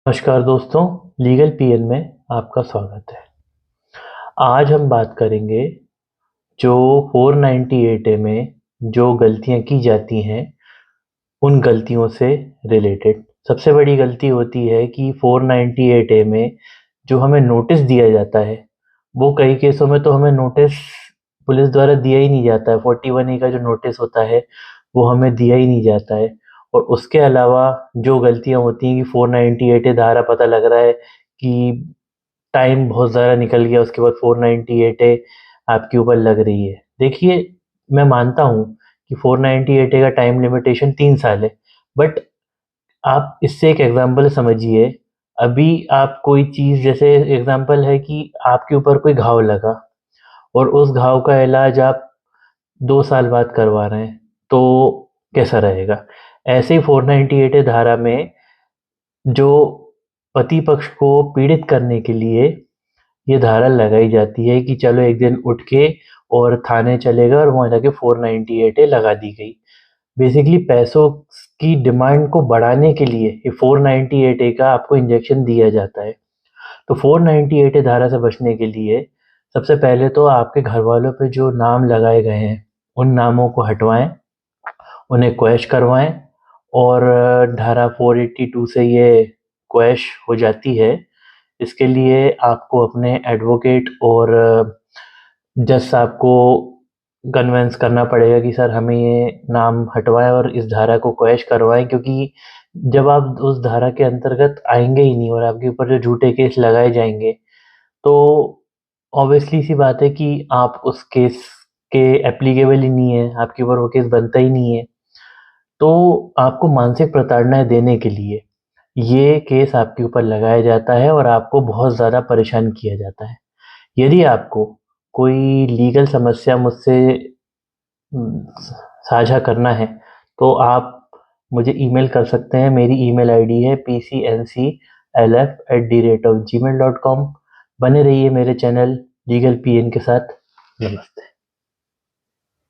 नमस्कार दोस्तों, legal PN में आपका स्वागत है। आज हम बात करेंगे जो 498 ए में जो गलतियां की जाती हैं उन गलतियों से रिलेटेड। सबसे बड़ी गलती होती है कि 498 ए में जो हमें नोटिस दिया जाता है वो कई केसों में तो हमें नोटिस पुलिस द्वारा दिया ही नहीं जाता है। 41 ए का जो नोटिस होता है वो हमें दिया ही नहीं जाता है। और उसके अलावा जो गलतियां होती हैं कि 498 ए धारा पता लग रहा है कि टाइम बहुत ज़्यादा निकल गया, उसके बाद 498 ए आपके ऊपर लग रही है। देखिए, मैं मानता हूँ कि 498 ए का टाइम लिमिटेशन 3 साल है, बट आप इससे एक एग्ज़ाम्पल समझिए। अभी आप कोई चीज़, जैसे एग्ज़ाम्पल है कि आपके ऊपर कोई घाव लगा और उस घाव का इलाज आप 2 साल बाद करवा रहे हैं, तो कैसा रहेगा? ऐसे ही 498 ए धारा में जो पति पक्ष को पीड़ित करने के लिए ये धारा लगाई जाती है कि चलो एक दिन उठ के और थाने चले गए और वहाँ जाके 498 ए लगा दी गई। बेसिकली पैसों की डिमांड को बढ़ाने के लिए ये 498 ए का आपको इंजेक्शन दिया जाता है। तो 498 ए धारा से बचने के लिए सबसे पहले तो आपके घर वालों पे जो नाम लगाए गए हैं उन नामों को हटवाएं, उन्हें क्वैश करवाएं। और धारा 482 से ये क्वैश हो जाती है। इसके लिए आपको अपने एडवोकेट और जज साहब को कन्विंस करना पड़ेगा कि सर हमें ये नाम हटवाएं और इस धारा को क्वैश करवाएं, क्योंकि जब आप उस धारा के अंतर्गत आएंगे ही नहीं और आपके ऊपर जो झूठे केस लगाए जाएंगे, तो ऑब्वियसली सी बात है कि आप उस केस के एप्लीकेबल ही नहीं है, आपके ऊपर वो केस बनता ही नहीं है। तो आपको मानसिक प्रताड़ना देने के लिए ये केस आपके ऊपर लगाया जाता है और आपको बहुत ज़्यादा परेशान किया जाता है। यदि आपको कोई लीगल समस्या मुझसे साझा करना है तो आप मुझे ईमेल कर सकते हैं। मेरी ईमेल आईडी है pcnclf@gmail.com। बने रहिए मेरे चैनल लीगल पीएन के साथ। नमस्ते।